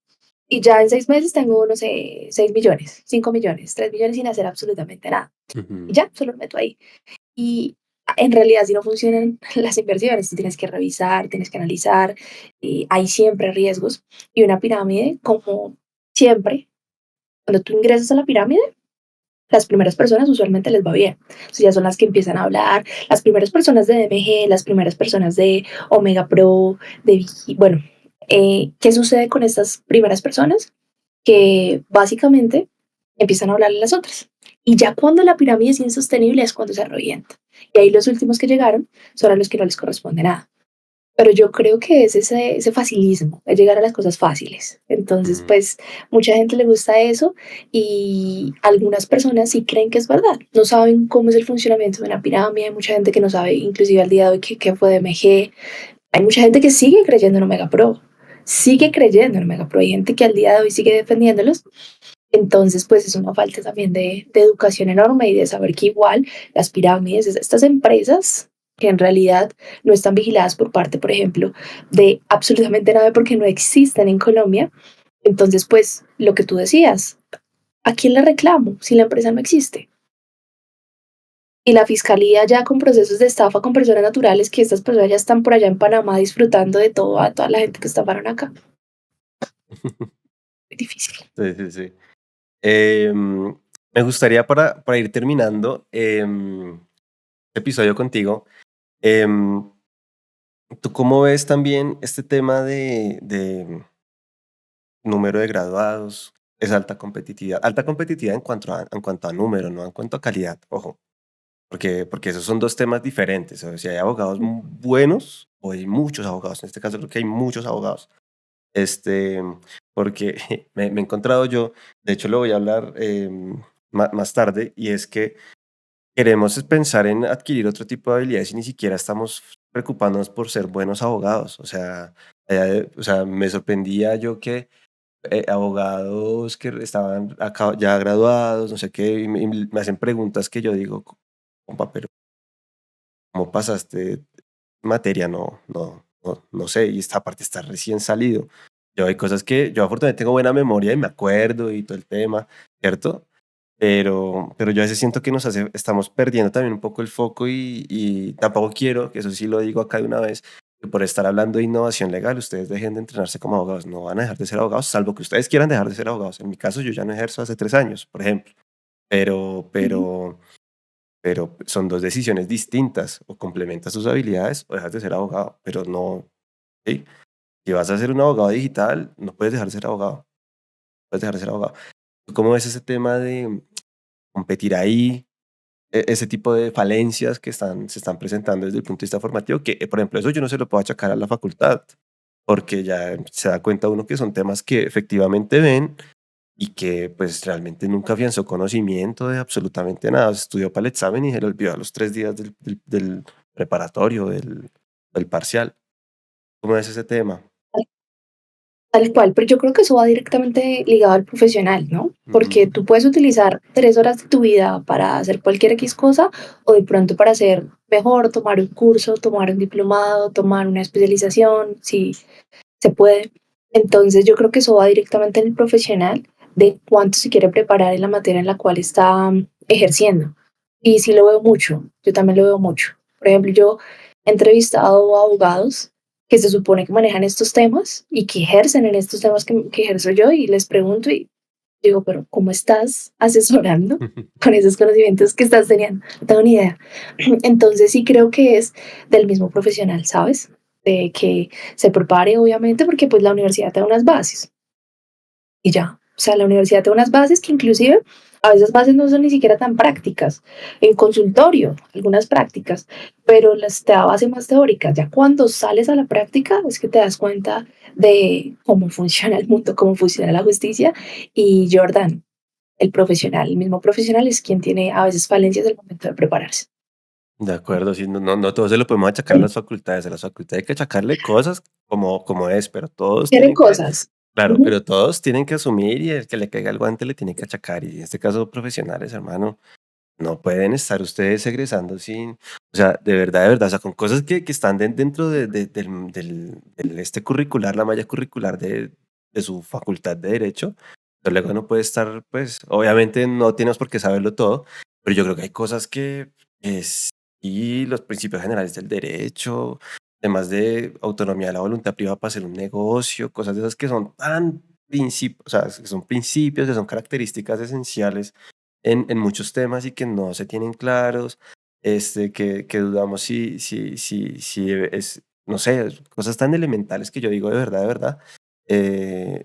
Speaker 2: y ya en 6 meses tengo, no sé, 6 millones, 5 millones, 3 millones sin hacer absolutamente nada. Y
Speaker 1: Ujú.
Speaker 2: ya, solo lo meto ahí. Y en realidad, si no funcionan las inversiones, tú tienes que revisar, tienes que analizar, hay siempre riesgos. Y una pirámide, como siempre, cuando tú ingresas a la pirámide, las primeras personas usualmente les va bien. O sea, ya son las que empiezan a hablar, las primeras personas de DMG, las primeras personas de Omega Pro, bueno, ¿qué sucede con estas primeras personas? Que básicamente empiezan a hablarle a las otras. Y ya cuando la pirámide es insostenible es cuando se revienta. Y ahí los últimos que llegaron son a los que no les corresponde nada. Pero yo creo que es ese facilismo, es llegar a las cosas fáciles. Entonces,
Speaker 1: Ujú.
Speaker 2: pues, mucha gente le gusta eso y algunas personas sí creen que es verdad. No saben cómo es el funcionamiento de una pirámide. Hay mucha gente que no sabe, inclusive al día de hoy, qué fue de MG. Hay mucha gente que sigue creyendo en Omega Pro. Sigue creyendo en Omega Pro. Hay gente que al día de hoy sigue defendiéndolos. Entonces, pues es una falta también de educación enorme y de saber que igual las pirámides, estas empresas que en realidad no están vigiladas por parte, por ejemplo, de absolutamente nada porque no existen en Colombia. Entonces, pues lo que tú decías, ¿a quién le reclamo si la empresa no existe? Y la fiscalía ya con procesos de estafa con personas naturales, que estas personas ya están por allá en Panamá disfrutando de todo, a toda la gente que estafaron acá. Muy difícil.
Speaker 1: Sí, sí, sí. Em, Me gustaría para ir terminando este episodio contigo, em, ¿tú cómo ves también este tema de número de graduados? Es alta competitividad en cuanto a número, no en cuanto a calidad, ojo, porque esos son dos temas diferentes. O sea, si hay abogados buenos o hay muchos abogados, en este caso creo que hay muchos abogados, este, porque me he encontrado yo, de hecho lo voy a hablar más tarde, y es que queremos es pensar en adquirir otro tipo de habilidades y ni siquiera estamos preocupándonos por ser buenos abogados. O sea, me sorprendía yo que abogados que estaban acá ya graduados, no sé qué, y me hacen preguntas que yo digo, compa, pero ¿cómo pasaste materia? No sé, y esta parte está recién salido. Yo hay cosas que yo afortunadamente tengo buena memoria y me acuerdo y todo el tema, ¿cierto? Pero yo a veces siento que estamos perdiendo también un poco el foco y tampoco quiero, que eso sí lo digo acá de una vez, que por estar hablando de innovación legal ustedes dejen de entrenarse como abogados. No van a dejar de ser abogados, salvo que ustedes quieran dejar de ser abogados. En mi caso, yo ya no ejerzo hace 3 años, por ejemplo, pero,
Speaker 2: Ujú.
Speaker 1: pero, pero son dos decisiones distintas. O complementas tus habilidades o dejas de ser abogado, pero no, ¿sí? Si vas a ser un abogado digital, no puedes dejar de ser abogado. Puedes dejar de ser abogado. ¿Cómo ves ese tema de competir ahí? Ese tipo de falencias que se están presentando desde el punto de vista formativo, que por ejemplo eso yo no se lo puedo achacar a la facultad, porque ya se da cuenta uno que son temas que efectivamente ven, y que pues realmente nunca afianzó conocimiento de absolutamente nada. Estudió para el examen y se le olvidó a los 3 días del preparatorio, del parcial. ¿Cómo es ese tema?
Speaker 2: Tal cual, pero yo creo que eso va directamente ligado al profesional, ¿no? Porque
Speaker 1: Mm.
Speaker 2: tú puedes utilizar 3 horas de tu vida para hacer cualquier X cosa o de pronto para ser mejor, tomar un curso, tomar un diplomado, tomar una especialización, si se puede. Entonces yo creo que eso va directamente en el profesional de cuánto se quiere preparar en la materia en la cual está ejerciendo. Y sí lo veo mucho, yo también lo veo mucho. Por ejemplo, yo he entrevistado a abogados que se supone que manejan estos temas y que ejercen en estos temas que ejerzo yo y les pregunto y digo, pero ¿cómo estás asesorando con esos conocimientos que estás teniendo? No tengo ni idea. Entonces sí creo que es del mismo profesional, ¿sabes? De que se prepare, obviamente, porque pues la universidad te da unas bases y ya. O sea, la universidad te da unas bases que inclusive a veces bases no son ni siquiera tan prácticas. En consultorio, algunas prácticas, pero las te da bases más teóricas. Ya cuando sales a la práctica es que te das cuenta de cómo funciona el mundo, cómo funciona la justicia. Y Jordan, el profesional, el mismo profesional es quien tiene a veces falencias al momento de prepararse.
Speaker 1: De acuerdo, sí, no, no, no todo se lo podemos achacar a las facultades hay que achacarle cosas como es, pero todos
Speaker 2: Quieren
Speaker 1: tienen que,
Speaker 2: cosas.
Speaker 1: claro,
Speaker 2: Ujú.
Speaker 1: pero todos tienen que asumir y el que le caiga el guante le tiene que achacar. Y en este caso, profesionales, hermano, no pueden estar ustedes egresando sin, o sea, de verdad, o sea, con cosas que están dentro del este curricular, la malla curricular de su facultad de Derecho, pero luego no puede estar, pues, obviamente no tienes por qué saberlo todo, pero yo creo que hay cosas que es, y los principios generales del derecho, temas de autonomía de la voluntad privada para hacer un negocio, cosas de esas que son tan principios, o sea, que son principios, que son características esenciales en muchos temas y que no se tienen claros, que dudamos si es, no sé, cosas tan elementales que yo digo de verdad, eh,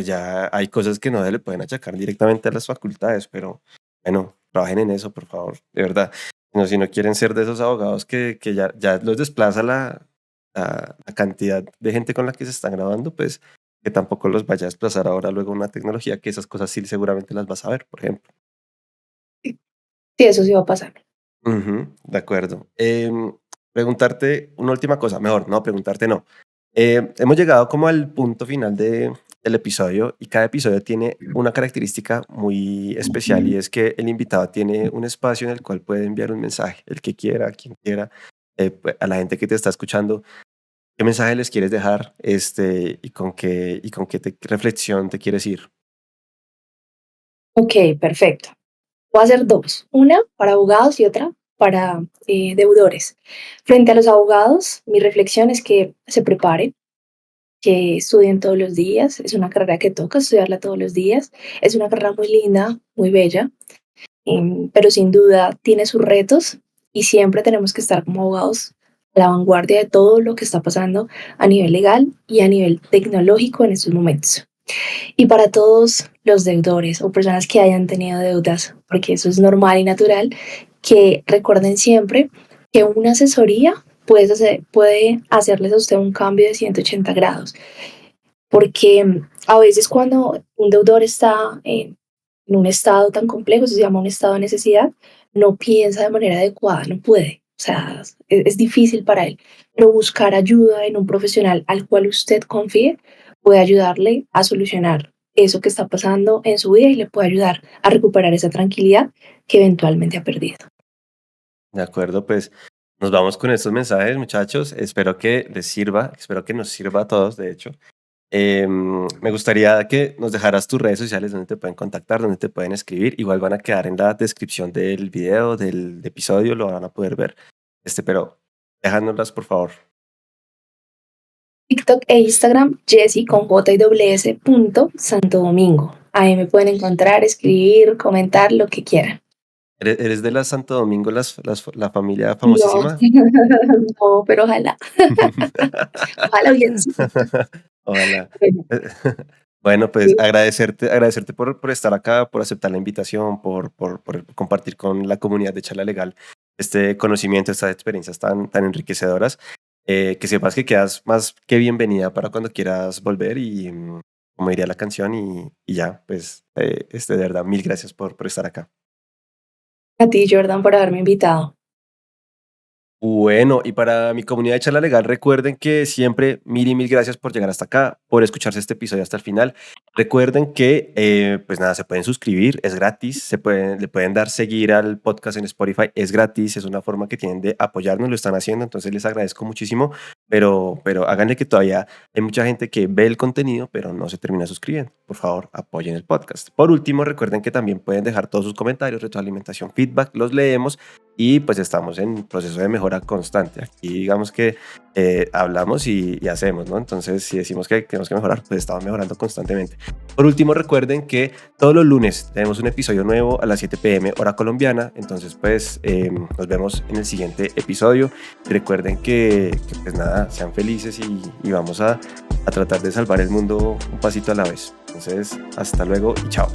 Speaker 1: ya hay cosas que no se le pueden achacar directamente a las facultades, pero bueno, trabajen en eso, por favor, de verdad. No, si no quieren ser de esos abogados que ya los desplaza la cantidad de gente con la que se están grabando, pues que tampoco los vaya a desplazar ahora luego una tecnología que esas cosas sí seguramente las vas a ver, por ejemplo.
Speaker 2: Sí, eso sí va a pasar.
Speaker 1: Ujú, de acuerdo. Preguntarte una última cosa, mejor, no, preguntarte no. Hemos llegado como al punto final del episodio y cada episodio tiene una característica muy especial y es que el invitado tiene un espacio en el cual puede enviar un mensaje, el que quiera, a quien quiera, a la gente que te está escuchando. ¿Qué mensaje les quieres dejar y con qué reflexión te quieres ir?
Speaker 2: Ok, perfecto. Voy a hacer dos, una para abogados y otra para deudores. Frente a los abogados, mi reflexión es que se preparen, que estudien todos los días. Es una carrera que toca estudiarla todos los días. Es una carrera muy linda, muy bella, pero sin duda tiene sus retos y siempre tenemos que estar como abogados a la vanguardia de todo lo que está pasando a nivel legal y a nivel tecnológico en estos momentos. Y para todos los deudores o personas que hayan tenido deudas, porque eso es normal y natural, que recuerden siempre que una asesoría puede hacerles a usted un cambio de 180 grados, porque a veces cuando un deudor está en un estado tan complejo, se llama un estado de necesidad, no piensa de manera adecuada, no puede. O sea, es difícil para él. Pero buscar ayuda en un profesional al cual usted confíe puede ayudarle a solucionar eso que está pasando en su vida y le puede ayudar a recuperar esa tranquilidad que eventualmente ha perdido.
Speaker 1: De acuerdo, pues nos vamos con estos mensajes, muchachos. Espero que les sirva, espero que nos sirva a todos, de hecho. Me gustaría que nos dejaras tus redes sociales donde te pueden contactar, donde te pueden escribir. Igual van a quedar en la descripción del video, del episodio, lo van a poder ver. Pero déjanoslas, por favor.
Speaker 2: TikTok e Instagram, Jessy con J y doble S, punto, Santo Domingo. Ahí me pueden encontrar, escribir, comentar lo que quieran.
Speaker 1: ¿Eres de la Santo Domingo, la familia
Speaker 2: No,
Speaker 1: famosísima?
Speaker 2: no, pero ojalá, ojalá bien sí.
Speaker 1: Ojalá.
Speaker 2: Bueno,
Speaker 1: Bueno, pues
Speaker 2: sí.
Speaker 1: agradecerte por estar acá, por aceptar la invitación, por compartir con la comunidad de Charla Legal este conocimiento, estas experiencias tan enriquecedoras. Que sepas que quedas más que bienvenida para cuando quieras volver como diría la canción, y ya, pues, de verdad, mil gracias por estar acá.
Speaker 2: A ti, Jordan, por haberme invitado.
Speaker 1: Bueno, y para mi comunidad de charla legal, recuerden que siempre mil y mil gracias por llegar hasta acá, por escucharse este episodio hasta el final. Recuerden que, pues nada, se pueden suscribir, es gratis, le pueden dar seguir al podcast en Spotify, es gratis, es una forma que tienen de apoyarnos, lo están haciendo, entonces les agradezco muchísimo, pero háganle que todavía hay mucha gente que ve el contenido, pero no se termina suscribiendo. Por favor, apoyen el podcast. Por último, recuerden que también pueden dejar todos sus comentarios, retroalimentación, feedback, los leemos y pues estamos en proceso de mejora constante. Aquí digamos que hablamos y hacemos, ¿no? Entonces, si decimos que tenemos que mejorar, pues estamos mejorando constantemente. Por último, recuerden que todos los lunes tenemos un episodio nuevo a las 7 p.m. hora colombiana. Entonces, pues nos vemos en el siguiente episodio. Recuerden que pues nada, sean felices y vamos a tratar de salvar el mundo un pasito a la vez. Entonces, hasta luego y chao.